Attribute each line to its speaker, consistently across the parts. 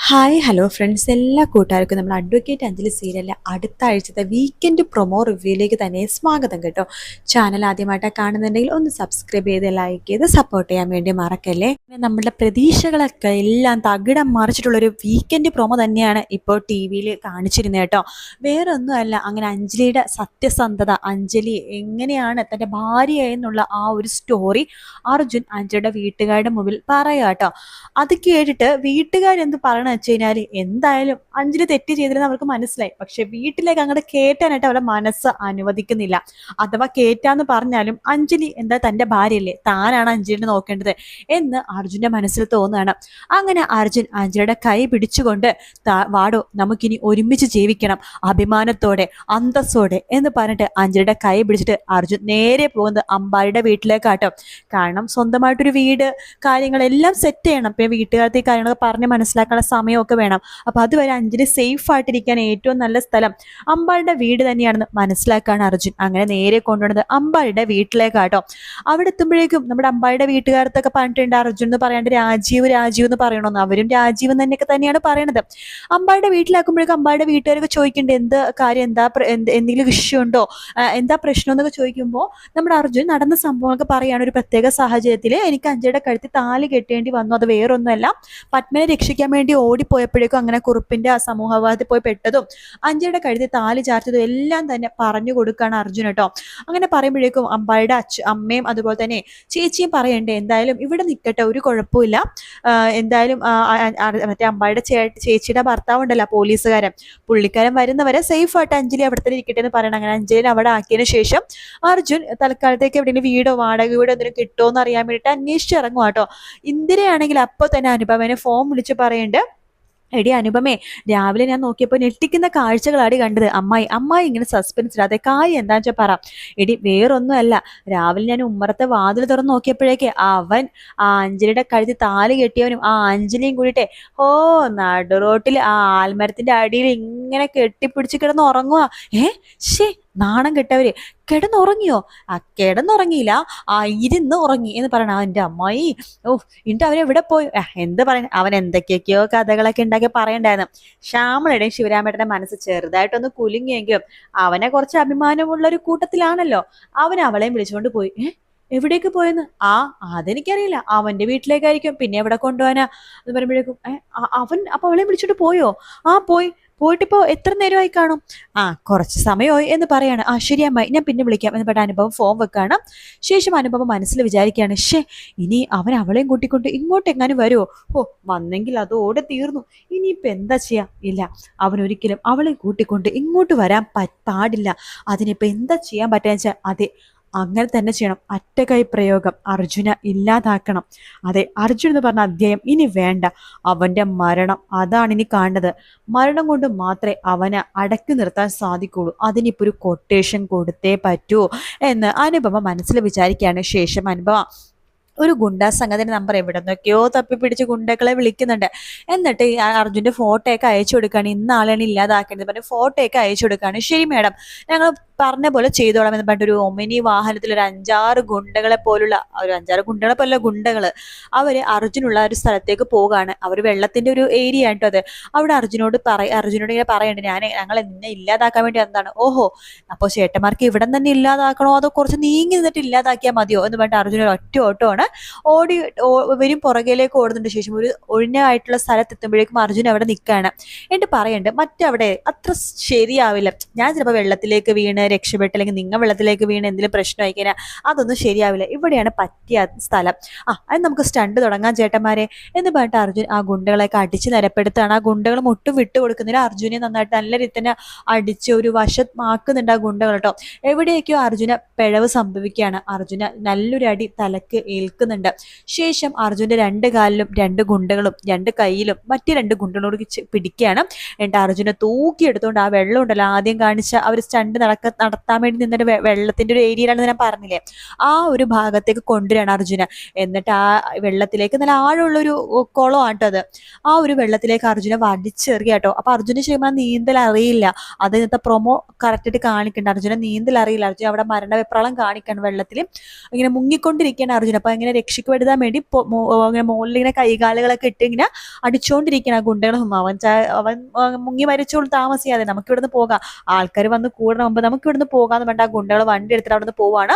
Speaker 1: Hi hello friends, എല്ലാ കൂട്ടുകാർക്കും നമ്മൾ അഡ്വക്കേറ്റ് അഞ്ജലി സീരിയലിലെ അടുത്ത ആഴ്ചത്തെ വീക്കെൻഡ് പ്രൊമോ റിവ്യൂയിലേക്ക് തന്നെ സ്വാഗതം കേട്ടോ. ചാനൽ ആദ്യമായിട്ടാണ് കാണുന്നുണ്ടെങ്കിൽ ഒന്ന് സബ്സ്ക്രൈബ് ചെയ്ത് ലൈക്ക് ചെയ്ത് സപ്പോർട്ട് ചെയ്യാൻ വേണ്ടി മറക്കല്ലേ. നമ്മുടെ പ്രതീക്ഷകളൊക്കെ എല്ലാം തകിടം മറിച്ചിട്ടുള്ളൊരു വീക്കെൻഡ് പ്രൊമോ തന്നെയാണ് ഇപ്പോൾ ടി വിയിൽ കാണിച്ചിരുന്നത് കേട്ടോ. വേറെ ഒന്നുമല്ല, അങ്ങനെ അഞ്ജലിയുടെ സത്യസന്ധത, അഞ്ജലി എങ്ങനെയാണ് തൻ്റെ ഭാര്യ എന്നുള്ള ആ ഒരു സ്റ്റോറി അർജുൻ അഞ്ജലിയുടെ വീട്ടുകാരുടെ മുമ്പിൽ പറയാം കേട്ടോ. അത് കേട്ടിട്ട് വീട്ടുകാരെന്ത് പറയണ വെച്ച് കഴിഞ്ഞാല് എന്തായാലും അഞ്ജലി തെറ്റ് ചെയ്തിരുന്ന അവർക്ക് മനസ്സിലായി. പക്ഷെ വീട്ടിലേക്ക് അങ്ങോട്ട് കേറ്റാനായിട്ട് അവരുടെ മനസ്സ് അനുവദിക്കുന്നില്ല. അഥവാ കേറ്റാന്ന് പറഞ്ഞാലും അഞ്ജലി എന്താ തന്റെ ഭാര്യയല്ലേ, താനാണ് അഞ്ജലിനെ നോക്കേണ്ടത് എന്ന് അർജുന്റെ മനസ്സിൽ തോന്നുകയാണ്. അങ്ങനെ അർജുൻ അഞ്ജലിയുടെ കൈ പിടിച്ചുകൊണ്ട് വാടോ, നമുക്കിനി ഒരുമിച്ച് ജീവിക്കണം, അഭിമാനത്തോടെ അന്തസ്സോടെ എന്ന് പറഞ്ഞിട്ട് അഞ്ജലിയുടെ കൈ പിടിച്ചിട്ട് അർജുൻ നേരെ പോകുന്നത് അമ്പാടിയുടെ വീട്ടിലേക്കാട്ടോ. കാരണം സ്വന്തമായിട്ടൊരു വീട്, കാര്യങ്ങളെല്ലാം സെറ്റ് ചെയ്യണം. പിന്നെ വീട്ടുകാർക്ക് കാര്യങ്ങളൊക്കെ പറഞ്ഞ് മനസ്സിലാക്കാനുള്ള സമയമൊക്കെ വേണം. അപ്പൊ അതുവരെ അഞ്ജലി സേഫ് ആയിട്ടിരിക്കാൻ ഏറ്റവും നല്ല സ്ഥലം അമ്പാളുടെ വീട് തന്നെയാണെന്ന് മനസ്സിലാക്കാണ് അർജുൻ. അങ്ങനെ നേരെ കൊണ്ടുവന്നത് അമ്പാളുടെ വീട്ടിലേക്കാട്ടോ. അവിടെ എത്തുമ്പോഴേക്കും നമ്മുടെ അമ്പാളുടെ വീട്ടുകാർത്തൊക്കെ പറഞ്ഞിട്ടുണ്ട് അർജുൻ എന്ന് പറയാണ്ട് രാജീവ് രാജീവ് എന്ന് പറയണമെന്ന്. അവരും രാജീവ് തന്നെയാണ് പറയണത്. അമ്പാളുടെ വീട്ടിലാക്കുമ്പോഴേക്കും അമ്പാളുടെ വീട്ടുകാരൊക്കെ ചോദിക്കുന്നുണ്ട് എന്ത് കാര്യം, എന്തെങ്കിലും വിഷയമുണ്ടോ, എന്താ പ്രശ്നം എന്നൊക്കെ ചോദിക്കുമ്പോൾ നമ്മുടെ അർജുൻ നടന്ന സംഭവങ്ങളൊക്കെ പറയാണ്. ഒരു പ്രത്യേക സാഹചര്യത്തിൽ എനിക്ക് അഞ്ജലിയുടെ കഴുത്തിൽ താലി കെട്ടേണ്ടി വന്നു. അത് വേറൊന്നുമല്ല, പത്മനെ രക്ഷിക്കാൻ വേണ്ടി ഓടിപ്പോയപ്പോഴേക്കും അങ്ങനെ കുറുപ്പിന്റെ ആ സമൂഹവാദത്തിൽ പോയി പെട്ടതും അഞ്ജലിയുടെ കഴുത്തിൽ താലി ചാർത്തതും എല്ലാം തന്നെ പറഞ്ഞു കൊടുക്കുകയാണ് അർജുൻ കേട്ടോ. അങ്ങനെ പറയുമ്പോഴേക്കും അമ്പായുടെ അമ്മയും അതുപോലെ തന്നെ ചേച്ചിയും പറയണ്ടേ എന്തായാലും ഇവിടെ നിൽക്കട്ടെ, ഒരു കുഴപ്പമില്ല, എന്തായാലും മറ്റേ അമ്പായുടെ ചേച്ചിയുടെ ഭർത്താവ് ഉണ്ടല്ലോ പോലീസുകാരൻ, പുള്ളിക്കാരൻ വരുന്നവരെ സേഫ് ആയിട്ട് അഞ്ജലി അവിടെ തന്നെ ഇരിക്കട്ടെ എന്ന് പറയണം. അങ്ങനെ അഞ്ജലി അവിടെ ആക്കിയതിനു ശേഷം അർജുൻ തൽക്കാലത്തേക്ക് എവിടെയെങ്കിലും വീടോ വാടക വീടോ എന്തെങ്കിലും കിട്ടുമോ എന്ന് അറിയാൻ വേണ്ടിയിട്ട് അന്വേഷിച്ച് ഇറങ്ങും കേട്ടോ. ഇന്ദിരയാണെങ്കിൽ അപ്പൊ തന്നെ അനുപമനെ ഫോൺ വിളിച്ച് പറയുന്നുണ്ട്, എടി അനുപമേ, രാവിലെ ഞാൻ നോക്കിയപ്പോൾ ഞെട്ടിക്കുന്ന കാഴ്ചകളാടി കണ്ടത്. അമ്മായി ഇങ്ങനെ സസ്പെൻസ് ഇടാതെ കാര്യം എന്താണെന്ന് വെച്ചാൽ പറ. എടി വേറൊന്നുമല്ല, രാവിലെ ഞാൻ ഉമ്മറത്തെ വാതിൽ തുറന്ന് നോക്കിയപ്പോഴേക്ക് അവൻ ആ അഞ്ജലിയുടെ കഴുത്തിൽ താലി കെട്ടിയവനും ആ അഞ്ജലിയും കൂടിയിട്ടെ നടുറോട്ടിൽ ആ ആൽമരത്തിന്റെ അടിയിൽ ഇങ്ങനെ കെട്ടിപ്പിടിച്ച് കിടന്ന് ഉറങ്ങുക. ശേ, നാണം കെട്ടവര്, കിടന്നുറങ്ങിയോ? കിടന്നുറങ്ങിയില്ല, ഇരുന്ന് ഉറങ്ങി എന്ന് പറയണ എൻ്റെ അമ്മായി. എന്നിട്ട് അവരെവിടെ പോയി? എന്ത് പറയണ, അവൻ എന്തൊക്കെയൊക്കെയോ കഥകളൊക്കെ ഉണ്ടാക്കി പറയണ്ടായിരുന്നു. ശ്യാമളയുടെയും ശിവരാമേട്ടന്റെ മനസ്സ് ചെറുതായിട്ടൊന്ന് കുലുങ്ങിയെങ്കിലും അവനെ കുറച്ച് അഭിമാനമുള്ള ഒരു കൂട്ടത്തിലാണല്ലോ. അവൻ അവളെയും വിളിച്ചുകൊണ്ട് പോയി. എവിടേക്ക് പോയെന്ന്? അതെനിക്കറിയില്ല, അവന്റെ വീട്ടിലേക്കായിരിക്കും, പിന്നെ എവിടെ കൊണ്ടുപോകാനാ എന്ന് പറയുമ്പോഴേക്കും അപ്പൊ അവളെയും വിളിച്ചോണ്ട് പോയോ? പോയിട്ടിപ്പോ എത്ര നേരമായി കാണും? കുറച്ച് സമയമായി എന്ന് പറയാണ്. ശരി അമ്മായി, ഞാൻ പിന്നെ വിളിക്കാം എന്ന് പറഞ്ഞ അനുഭവം ഫോൺ വെക്കാണ്. ശേഷം അനുഭവം മനസ്സിൽ വിചാരിക്കുകയാണ്, ഇനി അവൻ അവളെയും കൂട്ടിക്കൊണ്ട് ഇങ്ങോട്ട് എങ്ങാനും വരുമോ? വന്നെങ്കിൽ അതോടെ തീർന്നു. ഇനിയിപ്പോ എന്താ ചെയ്യാ? ഇല്ല, അവൻ ഒരിക്കലും അവളെ കൂട്ടിക്കൊണ്ട് ഇങ്ങോട്ട് വരാൻ പാടില്ല. അതിനിപ്പോ എന്താ ചെയ്യാൻ പറ്റുക വെച്ചാൽ അതെ, അങ്ങനെ തന്നെ ചെയ്യണം. അറ്റകൈ പ്രയോഗം അർജുന ഇല്ലാതാക്കണം. അതെ, അർജുൻ എന്ന് പറഞ്ഞ അധ്യായം ഇനി വേണ്ട. അവന്റെ മരണം അതാണ് ഇനി കാണേണ്ടത്. മരണം കൊണ്ട് മാത്രമേ അവനെ അടക്കി നിർത്താൻ സാധിക്കുള്ളൂ. അതിനിപ്പോ ഒരു കൊട്ടേഷൻ കൊടുത്തേ പറ്റൂ എന്ന് അനുപമ മനസ്സിൽ വിചാരിക്കുകയാണ്. ശേഷം അനുപമ ഒരു ഗുണ്ടാ സംഘത്തിന്റെ നമ്പർ എവിടെ നിന്നൊക്കെയോ തപ്പിപ്പിടിച്ച് ഗുണ്ടകളെ വിളിക്കുന്നുണ്ട്. എന്നിട്ട് ഈ അർജുന്റെ ഫോട്ടോയൊക്കെ അയച്ചു കൊടുക്കുകയാണ്. ഇന്ന ആളെയാണ് ഇല്ലാതാക്കേണ്ടത് പറഞ്ഞ് ഫോട്ടോയൊക്കെ അയച്ചു കൊടുക്കുകയാണ്. ശരി മേഡം, ഞങ്ങൾ പറഞ്ഞ പോലെ ചെയ്തോളാം എന്ന് പറഞ്ഞിട്ട് ഒരു ഒമിനി വാഹനത്തിൽ ഒരു 5-6 ഗുണ്ടകളെ പോലുള്ള ഗുണ്ടകള് അവര് അർജുനുള്ള ഒരു സ്ഥലത്തേക്ക് പോകാണ്. അവർ വെള്ളത്തിന്റെ ഒരു ഏരിയ ആയിട്ടോ അത്. അവിടെ അർജുനോട് ഇങ്ങനെ പറയണ്ട്, ഞങ്ങൾ നിന്നെ ഇല്ലാതാക്കാൻ വേണ്ടി എന്താണ്? അപ്പൊ ചേട്ടന്മാർക്ക് ഇവിടെ തന്നെ ഇല്ലാതാക്കണോ അതോ കുറച്ച് നീങ്ങി നിന്നിട്ട് ഇല്ലാതാക്കിയാൽ മതിയോ എന്ന് പറഞ്ഞിട്ട് അർജുന ഒറ്റ ഓട്ടമാണ് ഇവരും പുറകിലേക്ക് ഓടുന്നതിന് ശേഷം ഒരു ഒഴിഞ്ഞായിട്ടുള്ള സ്ഥലത്തെത്തുമ്പോഴേക്കും അർജുൻ അവിടെ നിൽക്കുകയാണ്. എന്നിട്ട് പറയണ്ട്, മറ്റവിടെ അത്ര ശരിയാവില്ല, ഞാൻ ചിലപ്പോൾ വെള്ളത്തിലേക്ക് വീണ് രക്ഷപ്പെട്ട് അല്ലെങ്കിൽ നിങ്ങൾ വെള്ളത്തിലേക്ക് വീണ് എന്തെങ്കിലും പ്രശ്നമായി കഴിഞ്ഞാൽ അതൊന്നും ശരിയാവില്ല, ഇവിടെയാണ് പറ്റിയ സ്ഥലം, അത് നമുക്ക് സ്റ്റണ്ട് തുടങ്ങാം ചേട്ടന്മാരെ എന്ന് പറഞ്ഞിട്ട് അർജുൻ ആ ഗുണ്ടകളെയൊക്കെ അടിച്ച് നിരപ്പെടുത്താണ്. ആ ഗുണ്ടകളും ഒട്ടും വിട്ടുകൊടുക്കുന്നില്ല. അർജുനെ നന്നായിട്ട് നല്ല രീതിയിൽ തന്നെ അടിച്ച് ഒരു വശമാക്കുന്നുണ്ട് ആ ഗുണ്ടകൾ കേട്ടോ. എവിടെയൊക്കെയോ അർജുന പിഴവ് സംഭവിക്കുകയാണ്. അർജുന നല്ലൊരു അടി തലക്ക് ഏൽക്കുന്നുണ്ട്. ശേഷം അർജുന്റെ 2 കാലിലും 2 ഗുണ്ടകളും 2 കൈയിലും മറ്റു 2 ഗുണ്ടകളോട് പിടിക്കുകയാണ്. എന്നിട്ട് അർജുനെ തൂക്കിയെടുത്തുകൊണ്ട് ആ വെള്ളം ഉണ്ടല്ലോ ആദ്യം കാണിച്ച അവർ സ്റ്റണ്ട് നടത്താൻ വേണ്ടി നിന്നൊരു വെള്ളത്തിന്റെ ഒരു ഏരിയയിലാണെന്ന് ഞാൻ പറഞ്ഞില്ലേ, ആ ഒരു ഭാഗത്തേക്ക് കൊണ്ടുവരികയാണ് അർജുന. എന്നിട്ട് ആ വെള്ളത്തിലേക്ക് നല്ല ആഴമുള്ളൊരു കുളമാട്ടോ അത്. ആ ഒരു വെള്ളത്തിലേക്ക് അർജുന വലിച്ചെറിയാട്ടോ. അപ്പൊ അർജുന ശരിക്കും നീന്തൽ അറിയില്ല. അത് ഇന്നത്തെ പ്രൊമോ കറക്റ്റായിട്ട് കാണിക്കുന്നുണ്ട്. അർജുന നീന്തൽ അറിയില്ല. അർജുന അവിടെ മരണവെപ്രാളം കാണിക്കാണ് വെള്ളത്തിൽ ഇങ്ങനെ മുങ്ങിക്കൊണ്ടിരിക്കുകയാണ് അർജുന. അപ്പൊ ഇങ്ങനെ രക്ഷപ്പെടുത്താൻ വേണ്ടി ഇങ്ങനെ മുകളിൽ ഇങ്ങനെ കൈകാലുകളൊക്കെ ഇട്ട് ഇങ്ങനെ അടിച്ചുകൊണ്ടിരിക്കുകയാണ് ആ ഗുണ്ടകളും. അവൻ മുങ്ങി മരിച്ചോളും താമസിയാതെ, നമുക്ക് ഇവിടുന്ന് പോകാം, ആൾക്കാർ വന്ന് കൂടണം മുമ്പ് നമുക്ക് ഇവിടുന്ന് പോകാന്ന് പറഞ്ഞ ആ ഗുണ്ടകൾ വണ്ടി എടുത്തിട്ട് അവിടുന്ന് പോവാണ്.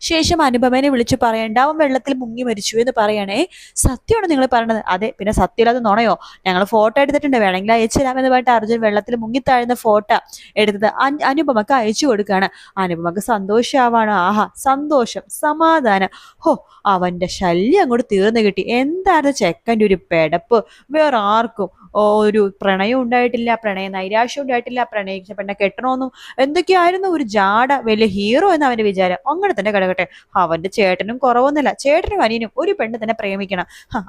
Speaker 1: ശേഷം അനുപമനെ വിളിച്ച് പറയണ്ട, അവൻ വെള്ളത്തിൽ മുങ്ങി മരിച്ചു എന്ന് പറയണേ. സത്യമാണ് നിങ്ങൾ പറയണത്? അതെ, പിന്നെ സത്യമില്ലാതെ നുണയോ? ഞങ്ങൾ ഫോട്ടോ എടുത്തിട്ടുണ്ട്, വേണമെങ്കിൽ അയച്ചു തരാമെന്ന് പറഞ്ഞിട്ട് അർജുൻ വെള്ളത്തിൽ മുങ്ങിത്താഴുന്ന ഫോട്ടോ എടുത്തത് അനുപമക്ക് അയച്ചു കൊടുക്കുകയാണ്. അനുപമക്ക് സന്തോഷമാവാണ്. ആഹാ, സന്തോഷം, സമാധാനം. ഹോ, അവന്റെ ശല്യം അങ്ങോട്ട് തീർന്നു കിട്ടി. എന്തായിരുന്നു ചെക്കൻ്റെ ഒരു പെടപ്പ്! വേറെ ആർക്കും ഒരു പ്രണയം ഉണ്ടായിട്ടില്ല, പ്രണയ നൈരാശ്യം ഉണ്ടായിട്ടില്ല, പ്രണയിച്ച പെണ്ണെ കെട്ടണമെന്നും എന്തൊക്കെയായിരുന്നു ഒരു ജാട, വലിയ ഹീറോ എന്ന് അവന്റെ വിചാരം. അങ്ങനെ തന്നെ കിടക്കട്ടെ, അവന്റെ ചേട്ടനും കുറവൊന്നുമില്ല, ചേട്ടനും അനിയനും ഒരു പെണ്ണ് തന്നെ പ്രേമിക്കണം,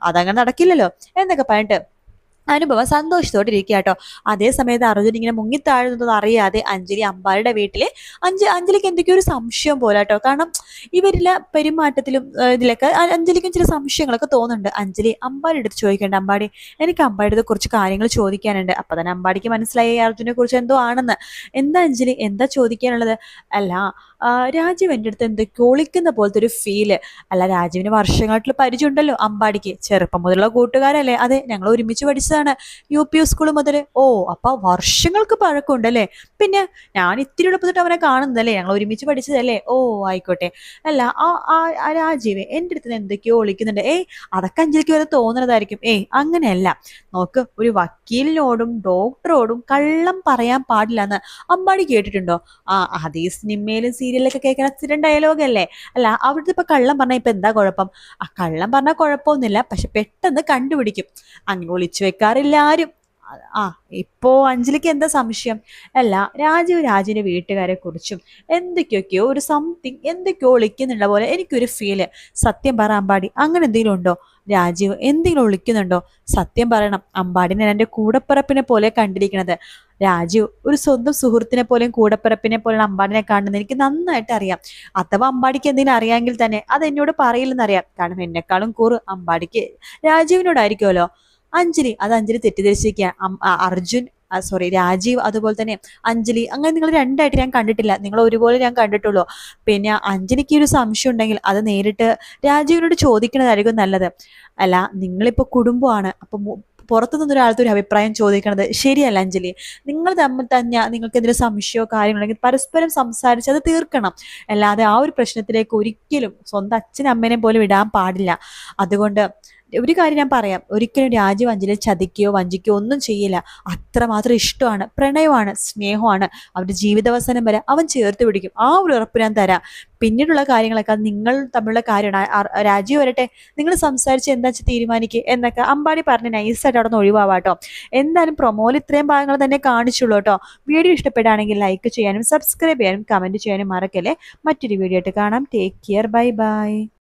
Speaker 1: അതങ്ങനെ നടക്കില്ലല്ലോ എന്നൊക്കെ പറഞ്ഞിട്ട് അനുഭവം സന്തോഷത്തോടെ ഇരിക്കുക കേട്ടോ. അതേ സമയത്ത് അർജുൻ ഇങ്ങനെ മുങ്ങിത്താഴുന്നതൊന്നും അറിയാതെ അഞ്ജലി അമ്പാടിയുടെ വീട്ടില് അഞ്ജലിക്ക് എന്തൊക്കെയോ ഒരു സംശയം പോലെ കേട്ടോ. കാരണം ഇവരിലെ പെരുമാറ്റത്തിലും ഇതിലൊക്കെ അഞ്ജലിക്കും ചില സംശയങ്ങളൊക്കെ തോന്നുന്നുണ്ട്. അഞ്ജലി അമ്പാടി എടുത്ത് ചോദിക്കേണ്ട, അമ്പാടി എനിക്ക് അമ്പാടിയുടെ കുറച്ച് കാര്യങ്ങൾ ചോദിക്കാനുണ്ട്. അപ്പൊ തന്നെ അമ്പാടിക്ക് മനസ്സിലായി അർജുനെ കുറിച്ച് എന്തോ ആണെന്ന്. എന്താ അഞ്ജലി, എന്താ ചോദിക്കാനുള്ളത്? അല്ല, രാജീവ് എൻ്റെ അടുത്ത് എന്തൊക്കെ ഒളിക്കുന്ന പോലത്തെ ഒരു ഫീല്. അല്ല, രാജീവിന് വർഷങ്ങളായിട്ടുള്ള പരിചയമുണ്ടല്ലോ അമ്പാടിക്ക്, ചെറുപ്പം മുതലുള്ള കൂട്ടുകാരല്ലേ? അതെ, ഞങ്ങൾ ഒരുമിച്ച് പഠിച്ചതാണ് UP സ്കൂൾ മുതൽ. ഓ, അപ്പൊ വർഷങ്ങൾക്ക് പഴക്കമുണ്ടല്ലേ? പിന്നെ ഞാൻ ഇത്തിരി എളുപ്പത്തിട്ട് അവനെ കാണുന്നതല്ലേ, ഞങ്ങൾ ഒരുമിച്ച് പഠിച്ചതല്ലേ? ഓ, ആയിക്കോട്ടെ. അല്ല, ആ രാജീവ് എൻ്റെ അടുത്ത് എന്തൊക്കെയോ ഒളിക്കുന്നുണ്ട്. അതൊക്കെ അഞ്ജലിക്ക് വരെ തോന്നുന്നതായിരിക്കും. അങ്ങനെയല്ല. നോക്ക്, ഒരു വക്കീലിനോടും ഡോക്ടറോടും കള്ളം പറയാൻ പാടില്ല എന്ന് അമ്പാടി കേട്ടിട്ടുണ്ടോ? അതേ സിനിമയിലും സീരിയലൊക്കെ കേൾക്കുന്ന സ്ഥിരം ഡയലോഗല്ലേ? അല്ല, അവിടുത്തെ ഇപ്പൊ കള്ളം പറഞ്ഞാൽ ഇപ്പൊ എന്താ കുഴപ്പം? കള്ളം പറഞ്ഞാൽ കുഴപ്പമൊന്നുമില്ല, പക്ഷെ പെട്ടെന്ന് കണ്ടുപിടിക്കും. അങ്ങനെ ഒളിച്ചു വെക്കാറില്ല ആരും. ഇപ്പോ അഞ്ജലിക്ക് എന്താ സംശയം? അല്ല, രാജുവിന്റെ വീട്ടുകാരെ കുറിച്ചും എന്തൊക്കെയൊക്കെയോ ഒരു സംതിങ് എന്തൊക്കെയോ ഒളിക്കുന്നുള്ള പോലെ എനിക്കൊരു ഫീല്. സത്യം പറ അമ്പാടി, അങ്ങനെ എന്തെങ്കിലും ഉണ്ടോ? രാജീവ് എന്തെങ്കിലും ഒളിക്കുന്നുണ്ടോ? സത്യം പറയണം. അമ്പാടിനെ എൻ്റെ കൂടപ്പിറപ്പിനെ പോലെ കണ്ടിരിക്കണത്. രാജീവ് ഒരു സ്വന്തം സുഹൃത്തിനെ പോലെയും കൂടപ്പിറപ്പിനെ പോലെയാണ് അമ്പാടിനെ കാണുന്നത് എനിക്ക് നന്നായിട്ട് അറിയാം. അഥവാ അമ്പാടിക്ക് എന്തെങ്കിലും അറിയാമെങ്കിൽ തന്നെ അത് എന്നോട് പറയില്ലെന്നറിയാം. കാരണം എന്നെക്കാളും കൂറ് അമ്പാടിക്ക് രാജീവിനോടായിരിക്കുമല്ലോ. അത് അഞ്ജലി തെറ്റിദ്ധരിച്ചിരിക്കുക. അർജുൻ രാജീവ് അതുപോലെ തന്നെ അഞ്ജലി, അങ്ങനെ നിങ്ങൾ രണ്ടായിട്ട് ഞാൻ കണ്ടിട്ടില്ല, നിങ്ങൾ ഒരുപോലെ ഞാൻ കണ്ടിട്ടുള്ളൂ. പിന്നെ അഞ്ജലിക്ക് ഒരു സംശയം ഉണ്ടെങ്കിൽ അത് നേരിട്ട് രാജീവിനോട് ചോദിക്കുന്നതായിരിക്കും നല്ലത്. അല്ല, നിങ്ങളിപ്പോ കുടുംബമാണ്, അപ്പൊ പുറത്തു നിന്നൊരാളത്തെ ഒരു അഭിപ്രായം ചോദിക്കണത് ശരിയല്ല അഞ്ജലി. നിങ്ങൾ തമ്മിൽ തന്നെ നിങ്ങൾക്ക് എന്തെങ്കിലും സംശയമോ കാര്യങ്ങളുണ്ടെങ്കിൽ പരസ്പരം സംസാരിച്ച് അത് തീർക്കണം. അല്ലാതെ ആ ഒരു പ്രശ്നത്തിലേക്ക് ഒരിക്കലും സ്വന്തം അച്ഛനും അമ്മേനെ പോലും ഇടാൻ പാടില്ല. അതുകൊണ്ട് ഒരു കാര്യം ഞാൻ പറയാം, ഒരിക്കലും രാജീവ് അഞ്ജലിയെ ചതിക്കുകയോ വഞ്ചിക്കുകയോ ഒന്നും ചെയ്യില്ല. അത്രമാത്രം ഇഷ്ടമാണ്, പ്രണയമാണ്, സ്നേഹമാണ്. അവരുടെ ജീവിതാവസാനം വരെ അവൻ ചേർത്ത് പിടിക്കും. ആ ഒരു ഉറപ്പ് ഞാൻ തരാം. പിന്നീടുള്ള കാര്യങ്ങളൊക്കെ അത് നിങ്ങൾ തമ്മിലുള്ള കാര്യമാണ്. രാജീവ് വരട്ടെ, നിങ്ങൾ സംസാരിച്ച് എന്താ വെച്ചാൽ തീരുമാനിക്കുക എന്നൊക്കെ അമ്പാടി പറഞ്ഞ് നൈസായിട്ട് അവിടെ നിന്ന് ഒഴിവാവാട്ടോ. എന്തായാലും പ്രൊമോയിൽ ഇത്രയും ഭാഗങ്ങൾ തന്നെ കാണിച്ചുള്ളൂ കേട്ടോ. വീഡിയോ ഇഷ്ടപ്പെടുകയാണെങ്കിൽ ലൈക്ക് ചെയ്യാനും സബ്സ്ക്രൈബ് ചെയ്യാനും കമൻറ്റ് ചെയ്യാനും മറക്കല്ലേ. മറ്റൊരു വീഡിയോ ആയിട്ട് കാണാം. Take care, bye bye.